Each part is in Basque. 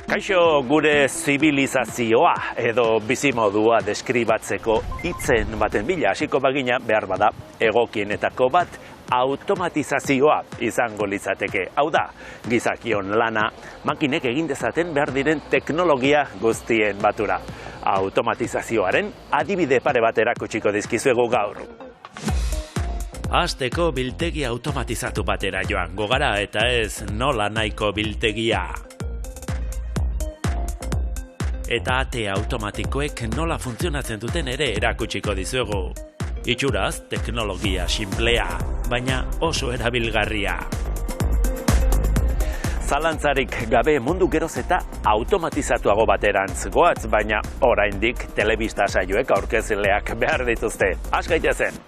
Kaixo, gure zibilizazioa edo bizimodua deskribatzeko hitzen baten bila hasiko bagina behar bada egokienetako bat automatizazioa izango litzateke. Hau da, gizakion lana makinek egin dezaten behar diren teknologia guztien batura. Automatizazioaren adibide pare bat erakutsiko dizkizuegu gaur. Hasteko biltegi automatizatu batera joango gara eta ez nola nahiko biltegia. Eta ate automatikoek nola funtzionatzen duten ere erakutsiko dizuegu. Itxuraz, teknologia sinplea, baina oso erabilgarria. Zalantzarik gabe mundu geroz eta automatizatuago baterantz goatz, baina oraindik telebista saioek aurkezleak behar dituzte. Has gaitezen!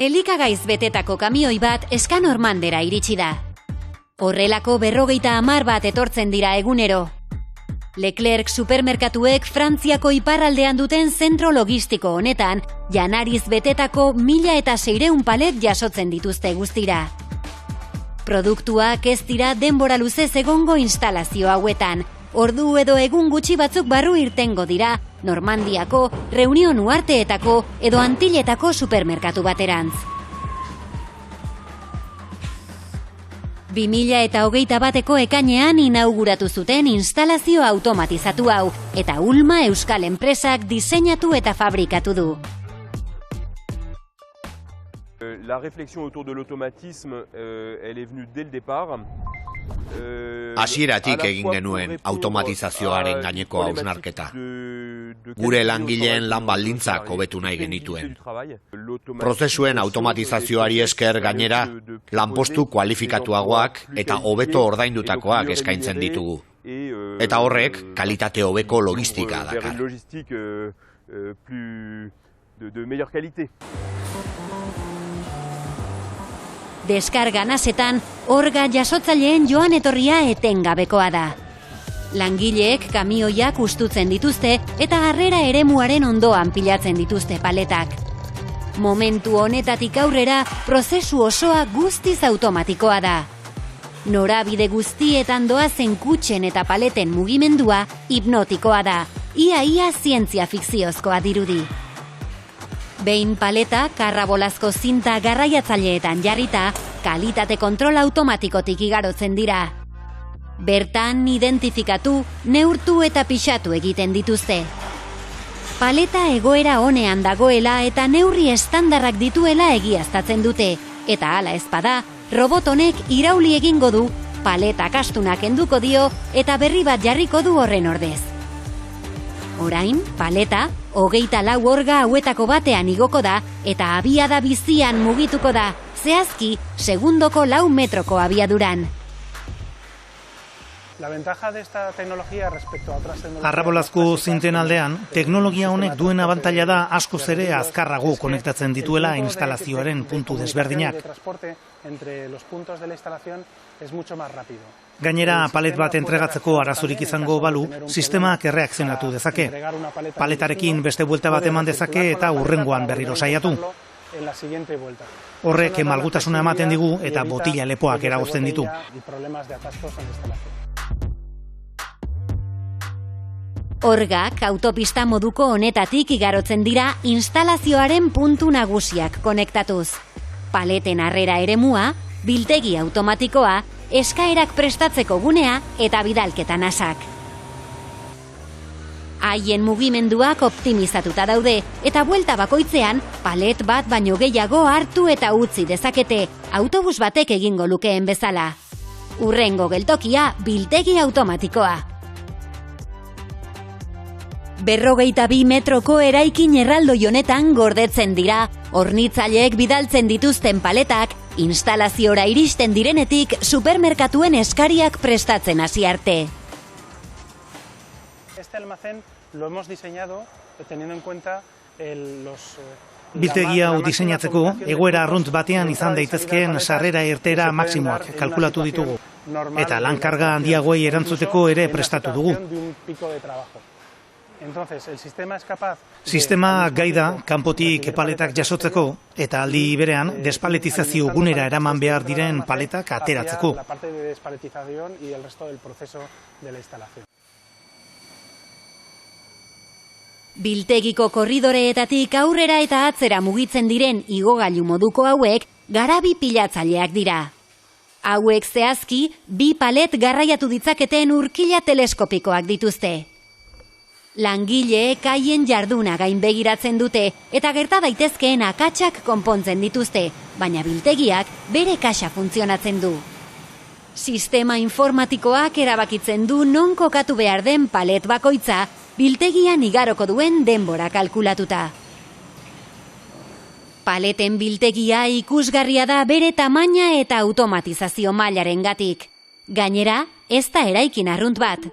Elikagaiz betetako kamioi bat Eskanormandera iritsi da. Horrelako 50 bat etortzen dira egunero. Leclerc supermerkatuek Frantziako iparraldean duten zentro logistiko honetan, janariz betetako 1600 palet jasotzen dituzte guztira. Produktuak ez dira denbora luzez egongo instalazio hauetan, ordu edo egun gutxi batzuk barru irtengo dira, Normandiako, Reunion Uharteetako edo Antilletako supermerkatu baterantz. 2021ko ekainean inauguratu zuten instalazio automatizatu hau, eta Ulma euskal enpresak diseinatu eta fabrikatu du. La réflexion autour de l'automatisme, elle est venue dès le départ. Hasieratik egin genuen automatizazioaren gaineko hausnarketa. Gure langileen lan baldintzak hobetu nahi genituen. Prozesuen automatizazioari esker gainera, lanpostu kualifikatuagoak eta hobeto ordaindutakoak eskaintzen ditugu. Eta horrek kalitate hobeko logistika dakar. Deskarga nasetan, orga jasotzaileen joan etorria etengabekoa da. Langileek kamioiak ustutzen dituzte eta harrera eremuaren ondoan pilatzen dituzte paletak. Momentu honetatik aurrera, prozesu osoa guztiz automatikoa da. Norabide guztietan doazen kutxen eta paleten mugimendua hipnotikoa da. Ia zientzia fikziozkoa dirudi. Behin paleta, karrabolazko zinta garraiatzaileetan jarrita, kalitate kontrol automatikotik igarotzen dira. Bertan identifikatu, neurtu eta pixatu egiten dituzte. Paleta egoera onean dagoela eta neurri estandarrak dituela egiaztatzen dute, eta hala ezpada, robot honek irauli egingo du, paleta kastunak kenduko dio eta berri bat jarriko du horren ordez. Orain, paleta, 24 orga hauetako batean igoko da eta abiada bizian mugituko da, zehazki, segundoko 4 metroko abiaduran. Arrabolazko zinten aldean, teknologia honek duen abantaila da askoz ere azkarrago konektatzen dituela instalazioaren puntu desberdinak. Gainera, palet bat entregatzeko arazorik izango balu, sistemak erreakzionatu dezake. Paletarekin beste buelta bat eman dezake eta hurrengoan berriro saiatu. Horrek malgutasuna ematen digu eta botila lepoak eragozten ditu. Orgak autopista moduko honetatik igarotzen dira instalazioaren puntu nagusiak konektatuz. Paleten harrera eremua, biltegi automatikoa, eskaerak prestatzeko gunea eta bidalketa nasak. Haien mugimenduak optimizatuta daude eta buelta bakoitzean palet bat baino gehiago hartu eta utzi dezakete, autobus batek egingo lukeen bezala. Hurrengo geltokia biltegi automatikoa. 52 metroko eraikin erraldoi honetan gordetzen dira, hornitzaileek bidaltzen dituzten paletak, instalaziora iristen direnetik supermerkatuen eskariak prestatzen hasi arte. Este almacén lo hemos diseñado teniendo en cuenta los... Biltegi hau diseinatzeko, egoera arrunt batean izan daitezkeen sarrera irteera maksimoak kalkulatu ditugu. Eta lankarga handiagoei erantzuteko ere prestatu dugu. Sistema gai da kanpotik paletak jasotzeko eta aldi berean despaletizazio gunera eraman behar diren paletak ateratzeko. Biltegiko korridoreetatik aurrera eta atzera mugitzen diren igogailu moduko hauek garabi pilatzaileak dira. Hauek zehazki, 2 palet garraiatu ditzaketen urkila teleskopikoak dituzte. Langileek haien jarduna gainbegiratzen dute eta gerta daitezkeen akatsak konpontzen dituzte, baina biltegiak bere kaxa funtzionatzen du. Sistema informatikoak erabakitzen du non kokatu behar den palet bakoitza, biltegian igaroko duen denbora kalkulatuta. Paleten biltegia ikusgarria da bere tamaina eta automatizazio mailarengatik. Gainera, ez da eraikin arrunt bat.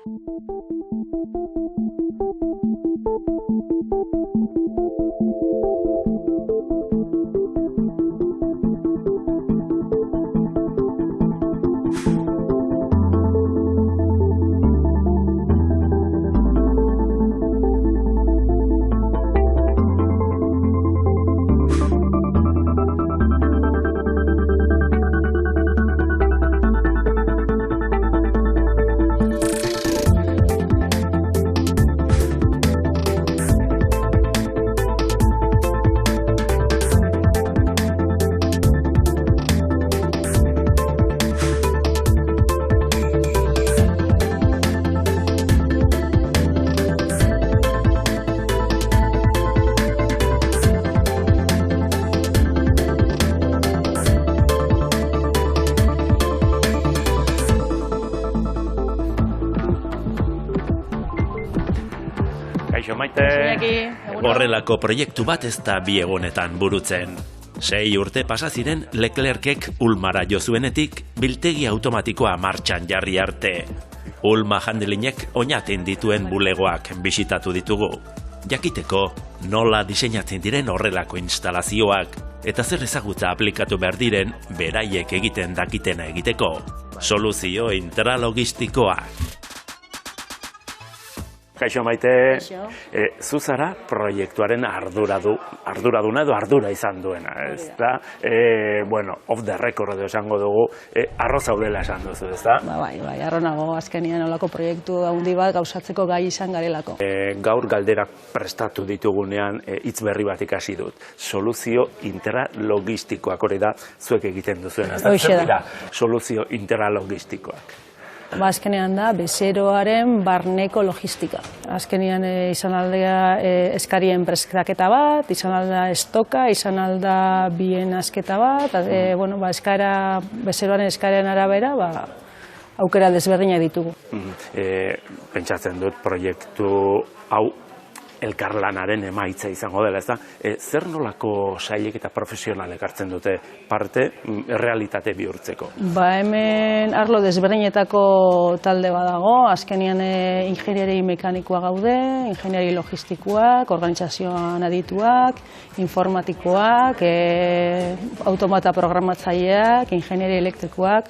Kaixo Maite, horrelako proiektu bat ez da bi egunetan burutzen. 6 urte pasa ziren Leclercek Ulmara jo zuenetik biltegi automatikoa martxan jarri arte. Ulma handelinek oinaten dituen bulegoak bisitatu ditugu. Jakiteko nola diseinatzen diren horrelako instalazioak eta zer ezagutza aplikatu behar diren beraiek egiten dakitena egiteko. Soluzio intralogistikoak. Kaixo Maite, zu zara proiektuaren arduraduna edo ardura izan duena, ez da? Bueno, off the record esango dugu, arro zaudela esan duzu, ez da? Bai, arro nago azkenian olako proiektu handi bat gauzatzeko gai izan garelako. Gaur galderak prestatu ditugunean hitz berri bat ikasi dut. Soluzio intralogistikoak, hori da, zuek egiten duzuena, ez da? Zer dira soluzio intralogistikoak? Azkenean da, bezeroaren barneko logistika. Azkenean izan aldea eskarien prestaketa bat, izan alda estoka, izan alda bien asketa bat, bezeroaren eskaren arabera, aukera desberdina ditugu. Pentsatzen dut proiektu hau elkarlanaren emaitza izango dela, ez da? Zer nolako sailek eta profesionalek hartzen dute parte errealitate bihurtzeko? Hemen arlo desberdinetako talde badago, azkenean ingenieri mekanikoa gaude, ingenieri logistikoak, organizazioan adituak, informatikoak, automata programatzaileak, ingenieri elektrikoak,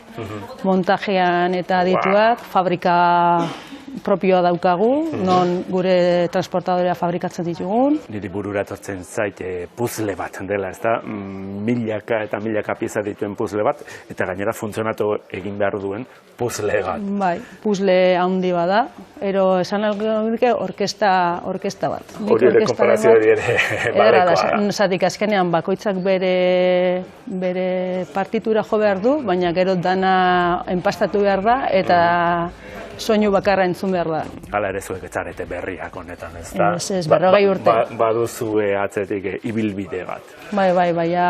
montajean eta adituak, fabrika propioa daukagu, non gure transportadorea fabrikatzen ditugun. Niri burura etortzen zait puzzle bat dela, ez da? Milaka eta milaka pieza dituen puzzle bat, eta gainera funtzionatu egin behar duen puzzle bat. Bai, puzzle handi bada, ero esan algorike orkesta bat. Hori ere konparazio hori ere barekoa. Zatik azkenean bakoitzak bere partitura jo behar du, baina gero dana enpastatu behar da, eta soinu bakarra entzun behar da. Hala ere zuek etzarete berriak honetan, ez da? Ez, 40 urte. Baduzue atzetik ibilbide bat. Bai,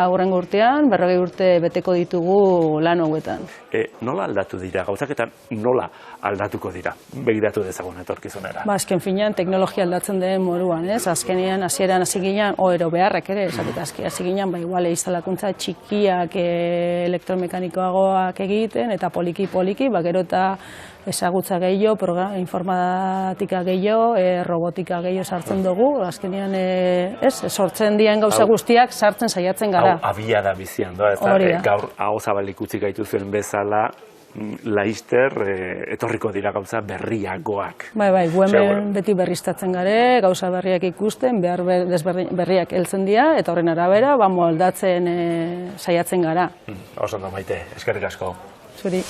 hurrengo urtean, 40 urte beteko ditugu lan hauetan. Nola aldatu dira gauzak eta nola aldatuko dira? Begiratu dezagun etorkizunera. Azken finean, teknologia aldatzen den moduan, ez? Azkenean, hasieran hasi ginen, ero beharrak ere, hasi ginen, igual instalakuntza txikiak elektromekanikoagoak egiten, eta poliki, gero eta ezagutza gehiago, informatika gehiago, robotika gehiago sartzen dugu, azkenean sortzen dian gauza guztiak sartzen saiatzen gara. Abia da bizian doa, gaur hau zabalik utzi gaitu zuen bezala, laizter etorriko dira gauza berriagoak. Bai, gu hemen beti berriztatzen gare, gauza berriak ikusten, behar berriak heltzen dira, eta horren arabera, moldatzen saiatzen gara. Oso ondo Maite, eskerrik asko. Zuri.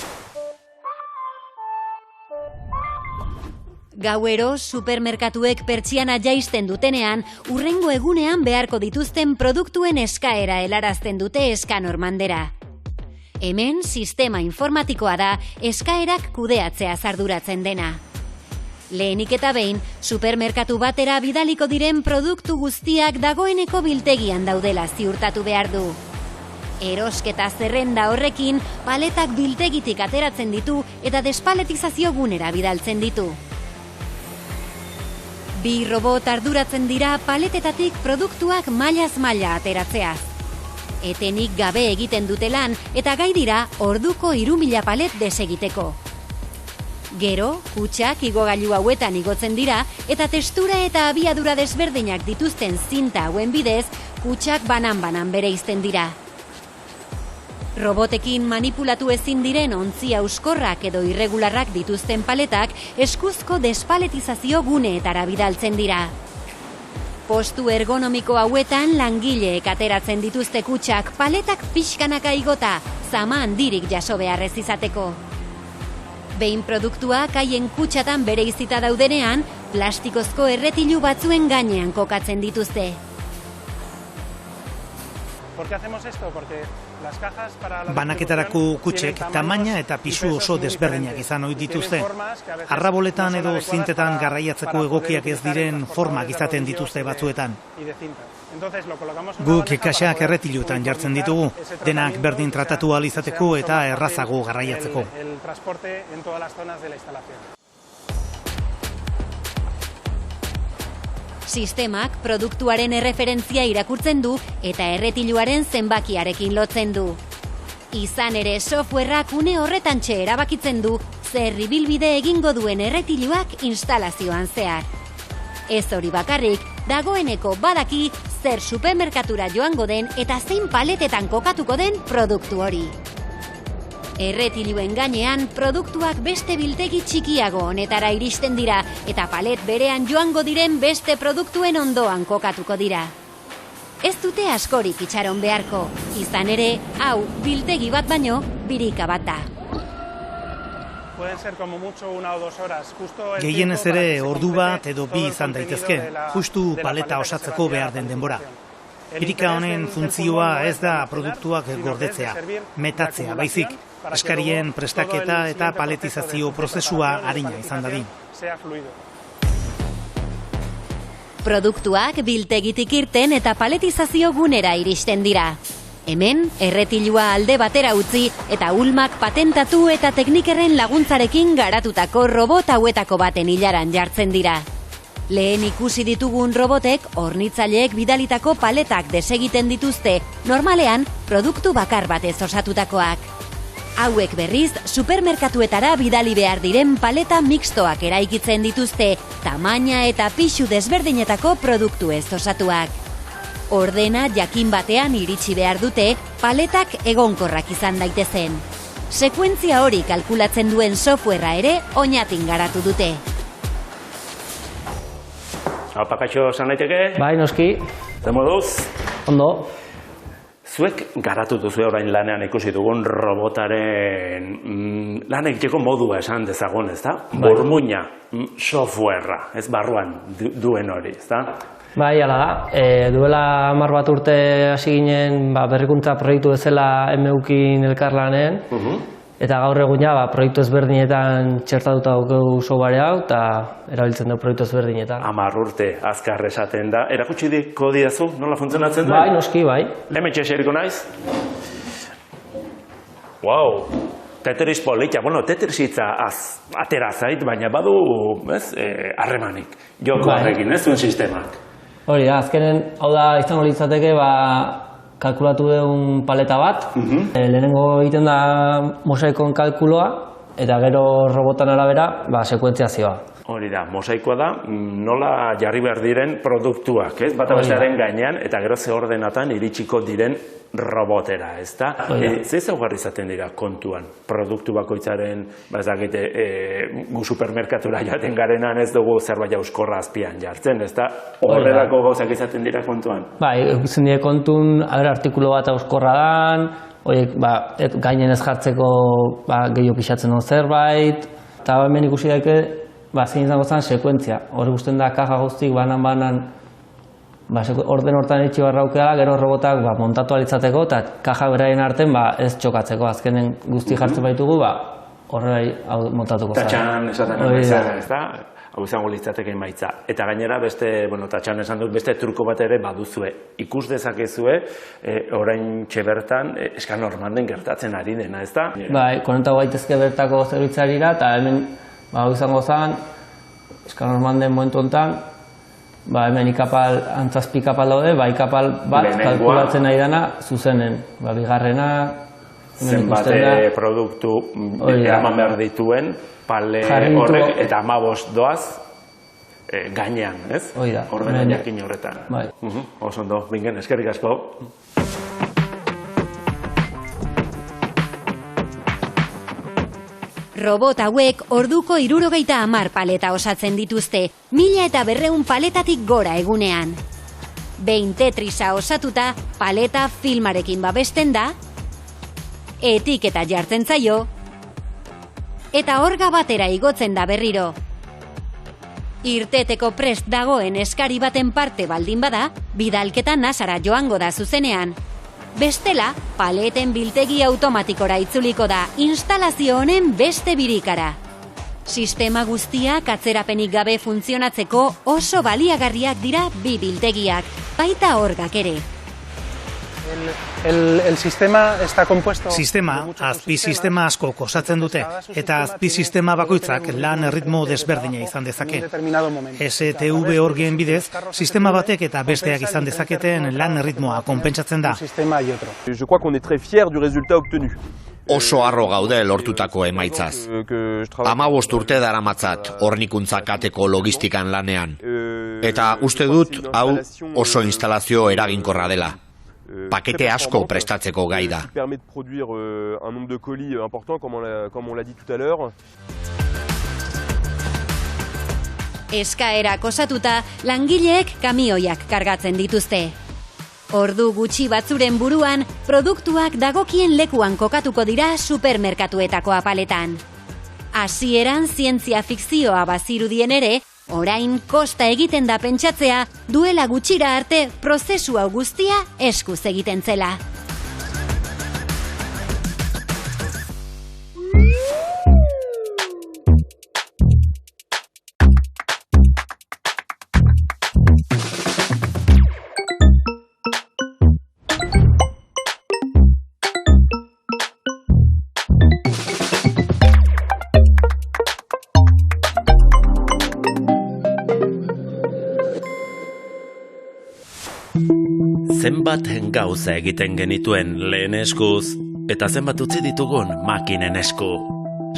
Gauero, supermerkatuek pertsiana jaisten dutenean, hurrengo egunean beharko dituzten produktuen eskaera helarazten dute eskanormandera. Hemen, sistema informatikoa da, eskaerak kudeatzea arduratzen dena. Lehenik eta behin, supermerkatu batera bidaliko diren produktu guztiak dagoeneko biltegian daudela ziurtatu behar du. Erosketa zerrenda horrekin, paletak biltegitik ateratzen ditu eta despaletizazio gunera bidaltzen ditu. Bi robot arduratzen dira paletetatik produktuak mailaz maila ateratzeaz. Etenik gabe egiten dute lan eta gai dira orduko 3.000 palet desegiteko. Gero, kutxak igogailu hauetan igotzen dira eta testura eta abiadura desberdinak dituzten zinta hauen bidez, kutxak banan-banan bereizten dira. Robotekin manipulatu ezin diren ontzi hauskorrak edo irregularrak dituzten paletak eskuzko despaletizazio guneetara bidaltzen dira. Postu ergonomiko hauetan langileek ateratzen dituzte kutxak paletak pixkanaka igota, zama handirik jaso beharrez izateko. Behin produktuak haien kutxatan bereizita daudenean, plastikozko erretilu batzuen gainean kokatzen dituzte. Banaketarako kutxek tamaina eta pisu oso desberdinak izan ohi dituzte. Arraboletan edo zintetan garraiatzeko egokiak ez diren formak izaten dituzte batzuetan. Guk kaxak erretilutan jartzen ditugu, denak berdin tratatu ahal izateko eta errazago garraiatzeko. Sistemak produktuaren erreferentzia irakurtzen du eta erretiluaren zenbakiarekin lotzen du. Izan ere, softwareak une horretantxe erabakitzen du zer ibilbide egingo duen erretiluak instalazioan zehar. Ez hori bakarrik, dagoeneko badaki zer supermerkatura joango den eta zein paletetan kokatuko den produktu hori. Erretiluen gainean, produktuak beste biltegi txikiago honetara iristen dira eta palet berean joango diren beste produktuen ondoan kokatuko dira. Ez dute askorik itxaron beharko, izan ere, hau, biltegi bat baino, birika bat da. Gehienez ere, ordu bat edo bi izan daitezke, justu paleta osatzeko behar den denbora. Birika honen funtzioa ez da produktuak gordetzea, metatzea baizik, eskarien prestaketa eta paletizazio prozesua arina izan dadin. Produktuak biltegitik irten eta paletizazio gunera iristen dira. Hemen, erretilua alde batera utzi eta ulmak patentatu eta teknikerren laguntzarekin garatutako robot hauetako baten ilaran jartzen dira. Lehen ikusi ditugun robotek, hornitzaileek bidalitako paletak desegiten dituzte, normalean, produktu bakar batez osatutakoak. Hauek berriz, supermerkatuetara bidali behar diren paleta mixtoak eraikitzen dituzte, tamaina eta pixu desberdinetako produktu ez osatuak. Ordena jakin batean iritsi behar dute, paletak egonkorrak izan daitezen. Sekuentzia hori kalkulatzen duen softwarea ere oinatin garatu dute. Pakatxo, esan daiteke? Bai, noski. Zer moduz? Ondo. Zuek garatu duzu orain lanean ikusi dugun robotaren lan egiteko modua esan dezagun, ez da? Burmuina, softwarea, ez barruan duen hori, ez da? Bai, ala da. Duela 10 bat urte hasi ginen berrikuntza proiektu bezala MUkin elkarlanen, eta gaur egunia proiektu ezberdinetan txertatuta dugu software hau, eta erabiltzen dugu proiektu ezberdinetan. 10 urte azkar esaten da. Erakutsi diko diazu, nola funtzionatzen da? Bai, noski, bai. Hemen txeseriko naiz? Wow! Tetris polita. Bueno, Tetris hitza atera zait, baina badu, harremanik. Joko horrekin, ez duen sistemak. Hori da, azkenen, hau da, izango litzateke, kalkulatu dugun paleta bat. Lehenengo egiten da mosaikon kalkuloa, eta gero robotan arabera sekuentziazioa. Hori da, mosaikoa da, nola jarri behar diren produktuak, ez? Bata bestearen gainean, eta gero ze ordenatan iritsiko diren robotera, ez da? Ze zaugarri izaten dira kontuan? Produktu bakoitzaren, gu supermerkatura jaten garenan ez dugu zerbait euskorra azpian jartzen, ez da? Horrelako gauzak izaten dira kontuan? Ikusten dira kontun, artikulo bat euskorra dan, gainen ez jartzeko gehiago pixatzen hon zerbait, eta hemen ikusi daike, zein izango zen sekuentzia. Hori guztien da kaja guztik banan orden hortan etxi barraukeala, gero robotak montatu alitzateko eta kaja beraien arten ez txokatzeko. Azkenen guzti jartzen baitugu, horrela montatuko zen. Tatxan esaten emaitza, ez da? Hau izango litzateke emaitza. Eta gainera tatxan esan dut, beste truko bat ere baduzue. Ikus dezakezue, orain bertan eskan normanden gertatzen ari dena, ez da? Konentau gaitezke bertako zerbitzarira, eta hemen hau izango zen, eskan normanden momentu honetan, hemen antzazpi kapal daude, ikapal bat kalkulatzen nahi dana zuzenen. Bigarrena, zenbat produktu eraman behar dituen, pale horrek eta 15 doaz gainean, ez? Ordena jakin horretan. Oso ondo, Bingen, eskerrik asko. Robot hauek orduko 70 paleta osatzen dituzte, 1200 paletatik gora egunean. Behin Tetrisa osatuta, paleta filmarekin babesten da, etiketa jartzen zaio, eta orga batera igotzen da berriro. Irteteko prest dagoen eskari baten parte baldin bada, bidalketa nasara joango da zuzenean. Bestela, paleten biltegi automatikora itzuliko da instalazio honen beste birikara. Sistema guztiak atzerapenik gabe funtzionatzeko oso baliagarriak dira bi biltegiak, baita orgak ere. El sistema está compuesto... Azpisistema asko osatzen dute, eta azpisistema bakoitzak lan erritmo desberdina izan dezake. STV orgien bidez, sistema batek eta besteak izan dezaketen lan erritmoa konpentsatzen da. Je crois qu'on est très fiers du résultat obtenu. Oso harro gaude lortutako emaitzaz. 15 urte daramatzat hornikuntza kateko logistikan lanean. Eta uste dut, hau oso instalazio eraginkorra dela. Pakete asko prestatzeko gai da. Permet de produire un nombre de colis important, comme on l'a dit tout à l'heure. Eskaerak osatuta, langileek kamioiak kargatzen dituzte. Ordu gutxi batzuren buruan, produktuak dagokien lekuan kokatuko dira supermerkatuetako apaletan. Hasieran zientzia fikzioa bazirudien ere, orain kosta egiten da pentsatzea, duela gutxira arte prozesu hau guztia eskuz egiten zela. Zenbat gauza egiten genituen lehen eskuz, eta zenbat utzi ditugun makinen esku.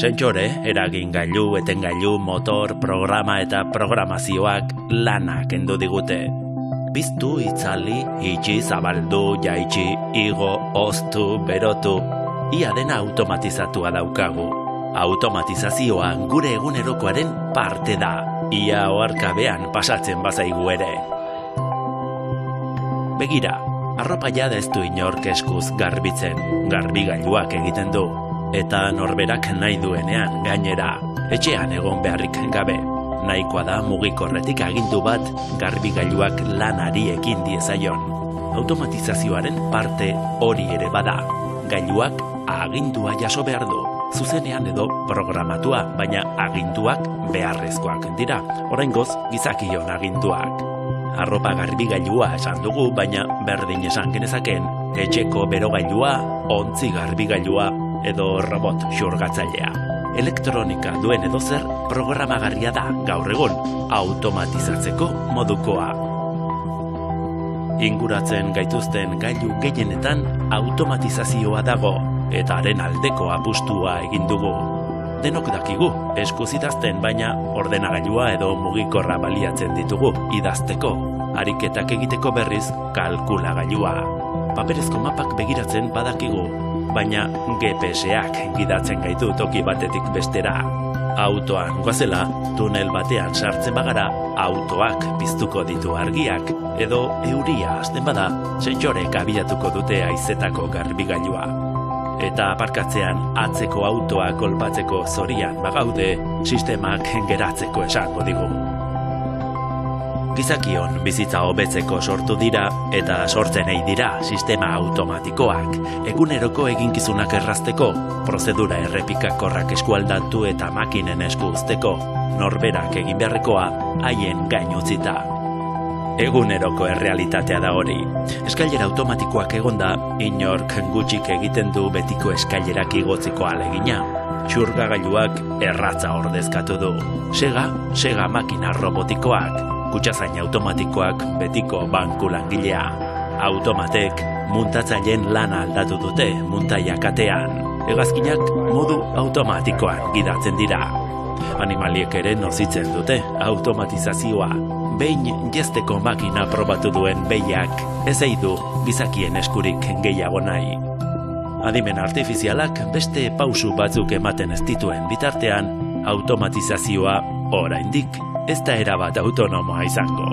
Sentsore, eragingailu, etengailu, motor, programa eta programazioak lanak kendu digute. Piztu, itzali, itxi, zabaldu, jaitsi, igo, oztu, berotu. Ia dena automatizatua daukagu. Automatizazioa gure egunerokoaren parte da. Ia oharkabean pasatzen bazaigu ere. Begira, arropa jada ez du inork eskuz garbitzen, garbigailuak egiten du. Eta norberak nahi duenean gainera, etxean egon beharrik gabe. Nahikoa da mugikorretik agindu bat garbigailuak lanari ekin diezaion. Automatizazioaren parte hori ere bada. Gailuak agindua jaso behar du. Zuzenean edo programatua, baina aginduak beharrezkoak dira. Oraingoz, gizakion aginduak. Arropa garbigailua esan dugu, baina berdin esan genezakeen etxeko berogailua, ontzi garbigailua edo robot xurgatzailea. Elektronika duen edozer programagarria da gaur egun automatizatzeko modukoa. Inguratzen gaituzten gailu gehienetan automatizazioa dago eta haren aldeko apustua egin dugu. denok dakigu, eskuz idazten, baina ordenagailua edo mugikorra baliatzen ditugu idazteko. Ariketak egiteko berriz kalkulagailua. Paperezko mapak begiratzen badakigu, baina GPS-ak gidatzen gaitu toki batetik bestera. Autoan goazela, tunel batean sartzen bagara, autoak piztuko ditu argiak, edo euria hasten bada, sentsorek abiatuko dute haizetako garbigailua. Eta aparkatzean atzeko autoa kolpatzeko zorian bagaude, sistemak geratzeko esango digu. Gizakion bizitza hobetzeko sortu dira eta sortzen ei dira sistema automatikoak, eguneroko eginkizunak errazteko, prozedura errepikakorrak eskualdatu eta makinen esku uzteko, norberak egin beharrekoa haien gain utzita. Eguneroko errealitatea da hori. Eskailera automatikoak egonda, inork gutxik egiten du betiko eskailerak igotzeko alegina. Xurgagailuak erratza ordezkatu du. Sega makina robotikoak, kutxazain automatikoak betiko banku langilea. Automatek muntatzaileen lana aldatu dute muntaiak atean. Hegazkinak modu automatikoan gidatzen dira. Animaliek ere nozitzen dute automatizazioa. Behin jezteko makina probatu duen behiak ez eidu gizakien eskurik gehiago nahi. Adimen artifizialak beste pausu batzuk ematen ez dituen bitartean, automatizazioa oraindik ez da erabat autonomoa izango.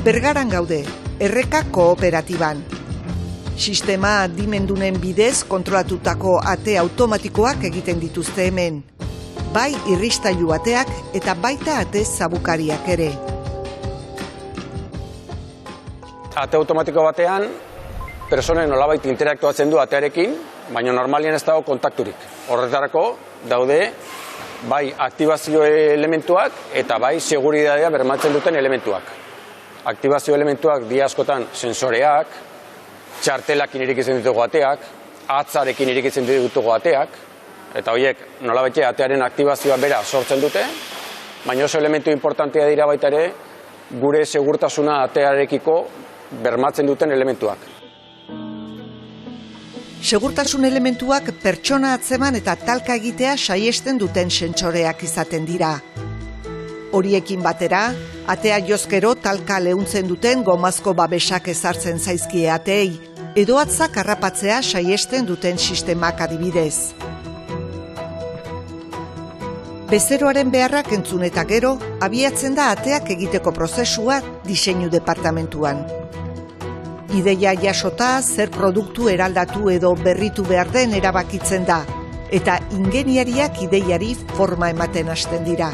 Bergaran gaude, Erreka kooperatiban. Sistema adimendunen bidez kontrolatutako ate automatikoak egiten dituzte hemen. Bai irristailu ateak eta baita ate zabukariak ere. Ate automatiko batean, personen nolabait interaktuatzen du atearekin, baina normalien ez dago kontakturik. Horretarako daude bai aktibazio elementuak eta bai seguridadea bermatzen duten elementuak. Aktibazio elementuak dira askotan sensoreak, txartelakin irikitzen ditugu ateak, atzarekin irikitzen ditugu ateak, eta horiek nolabait atearen aktibazioa bera sortzen dute, baina oso elementu importantea dira baita ere gure segurtasuna atearekiko bermatzen duten elementuak. Segurtasun elementuak pertsona atzeman eta talka egitea saiesten duten sentsoreak izaten dira. Horiekin batera, atea jozkero talka leuntzen duten gomazko babesak ezartzen zaizkie ateei, edo atzak harrapatzea saiesten duten sistemak adibidez. Bezeroaren beharrak entzun eta gero, abiatzen da ateak egiteko prozesua diseinu departamentuan. Ideia jasota, zer produktu eraldatu edo berritu behar den erabakitzen da, eta ingeniariak ideiari forma ematen hasten dira.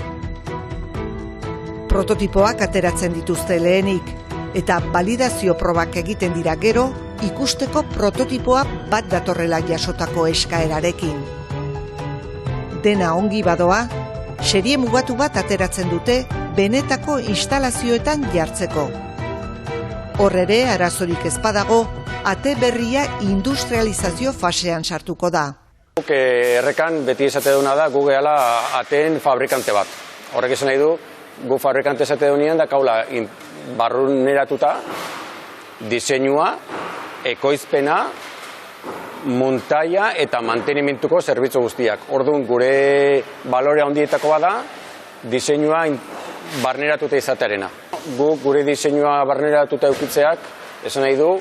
Prototipoak ateratzen dituzte lehenik, eta validazio probak egiten dira gero, ikusteko prototipoa bat datorrela jasotako eskaerarekin. Dena ongi badoa, serie mugatu bat ateratzen dute benetako instalazioetan jartzeko. Hor ere, arazorik ez badago, ate berria industrializazio fasean sartuko da. Errekan beti esate duna da gu gehala ateen fabrikante bat. Horrek esan nahi du, gu fabrikante esate dunean da kaula barruneratuta, diseinua, ekoizpena, muntaia eta mantenimentuko zerbitzu guztiak. Orduan gure balorea handietako bada, diseinua barneratuta izatearena. Gure diseinua barneratuta eukitzeak, esan nahi du,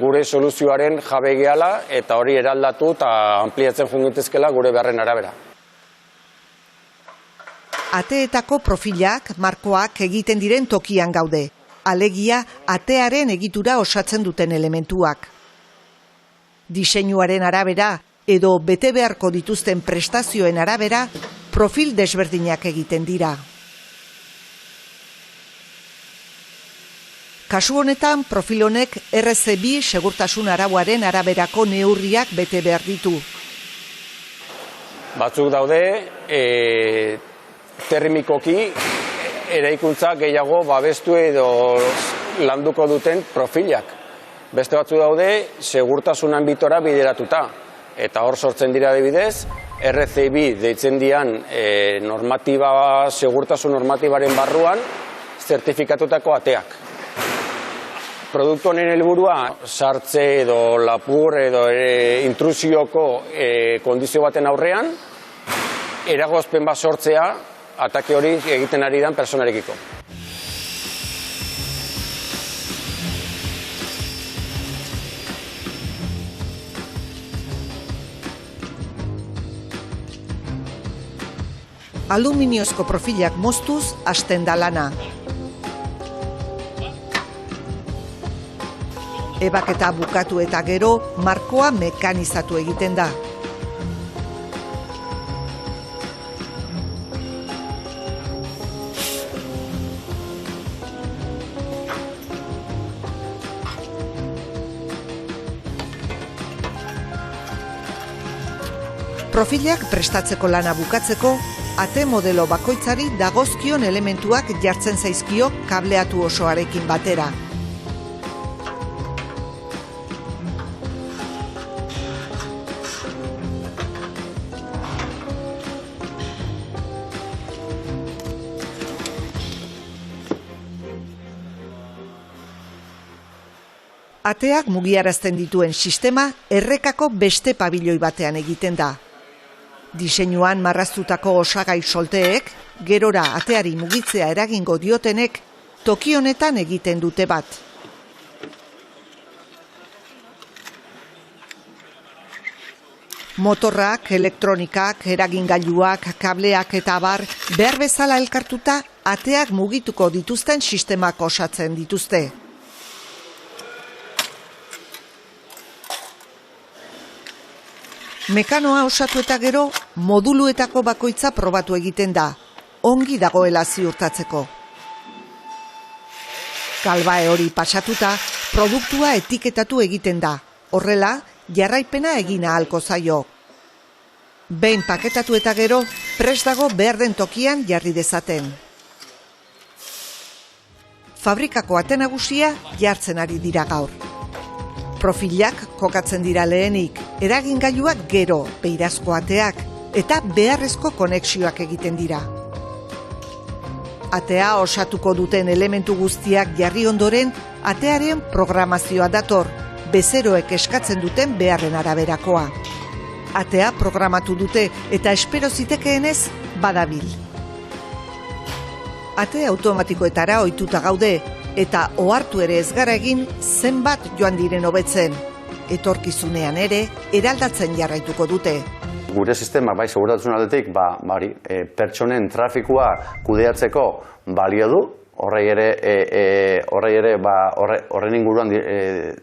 gure soluzioaren jabe gehala eta hori eraldatu eta ampliatzen jungitezkela gure beharren arabera. Ateetako profilak, markoak egiten diren tokian gaude. Alegia, atearen egitura osatzen duten elementuak. Diseinuaren arabera edo bete beharko dituzten prestazioen arabera, profil desberdinak egiten dira. Kasu honetan, profil honek RC2 segurtasun arauaren araberako neurriak bete behar ditu. Batzuk daude termikoki eraikuntza gehiago babestu edo landuko duten profilak. Beste batzu daude segurtasun anbitora bideratuta. Eta hor sortzen dira adibidez, RCB deitzen dian segurtasun normatibaren barruan zertifikatutako ateak. Produktu honen helburua sartze edo lapur edo intrusioko kondizio baten aurrean, eragozpen bat sortzea atake hori egiten ari den pertsonarekiko. Aluminiozko profilak moztuz hasten da lana. Ebaketa bukatu eta gero markoa mekanizatu egiten da. Profilak prestatzeko lana bukatzeko, ate modelo bakoitzari dagozkion elementuak jartzen zaizkio kableatu osoarekin batera. Ateak mugiarazten dituen sistema errekako beste pabiloi batean egiten da. Diseinuan marraztutako osagai solteek, gerora ateari mugitzea eragingo diotenek, toki honetan egiten dute bat. Motorrak, elektronikak, eragingailuak, kableak eta abar, behar bezala elkartuta ateak mugituko dituzten sistemak osatzen dituzte. Mekanoa osatu eta gero, moduluetako bakoitza probatu egiten da, ongi dagoela ziurtatzeko. Galbae hori pasatuta, produktua etiketatu egiten da, horrela, jarraipena egin ahalko zaio. Behin paketatu eta gero, prest dago behar den tokian jarri dezaten. Fabrikako ate nagusia jartzen ari dira gaur. Profilak kokatzen dira lehenik, eragingailuak gero, beirazko ateak, eta beharrezko konexioak egiten dira. Atea osatuko duten elementu guztiak jarri ondoren, atearen programazioa dator, bezeroek eskatzen duten beharren araberakoa. Atea programatu dute eta espero zitekeenez badabil. Ate automatikoetara ohituta gaude, eta ohartu ere ez gara egin zenbat joan diren hobetzen. Etorkizunean ere, eraldatzen jarraituko dute. Gure sistema, bai, segurtasun aldetik, pertsonen trafikoa kudeatzeko balio du, horren inguruan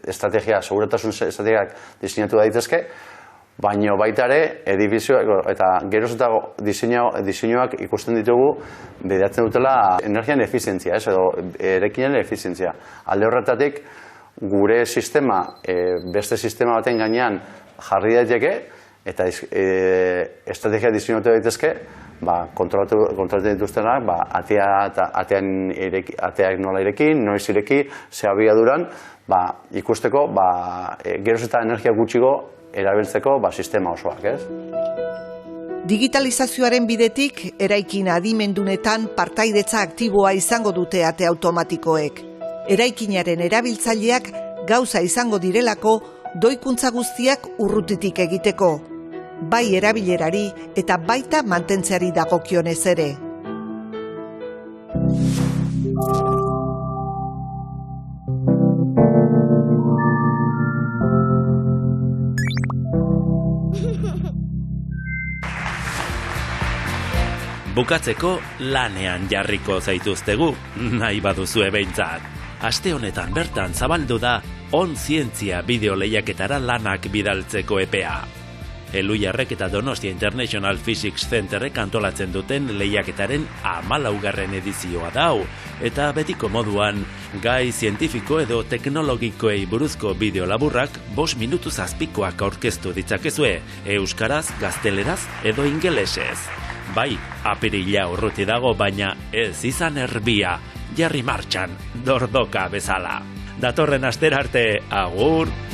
estrategia, segurtasun estrategiak diseinatu daitezke, baina baita ere, edifizioak eta geroz eta diseinuak ikusten ditugu bideratzen dutela energian efizientzia, edo erekinen efizientzia. Alde horretatik, gure sistema beste sistema baten gainean jarri daiteke eta estrategia diseinatu daitezke, kontrolatzen dituztenak, ateak nola irekin, noiz ireki, ze abiaduran, ikusteko geroz eta energia gutxiko erabiltzeko sistema osoak, ez? Digitalizazioaren bidetik, eraikin adimendunetan partaidetza aktiboa izango dute ate automatikoek. Eraikinaren erabiltzaileak gauza izango direlako doikuntza guztiak urrutitik egiteko. Bai erabilerari eta baita mantentzeari dagokionez ere. Bukatzeko lanean jarriko zaituztegu, nahi baduzue behintzat. Aste honetan bertan zabaldu da On Zientzia bideo lehiaketara lanak bidaltzeko epea. Elhuyarrek eta Donostia International Physics Centerrek antolatzen duten lehiaketaren 14. edizioa da hau, eta betiko moduan, gai zientifiko edo teknologikoei buruzko bideo laburrak 5 minutu zazpikoak aurkeztu ditzakezue, euskaraz, gazteleraz edo ingelesez. Bai, apirila urruti dago, baina ez izan erbia, jarri martxan, dordoka bezala. Datorren astera arte, agur!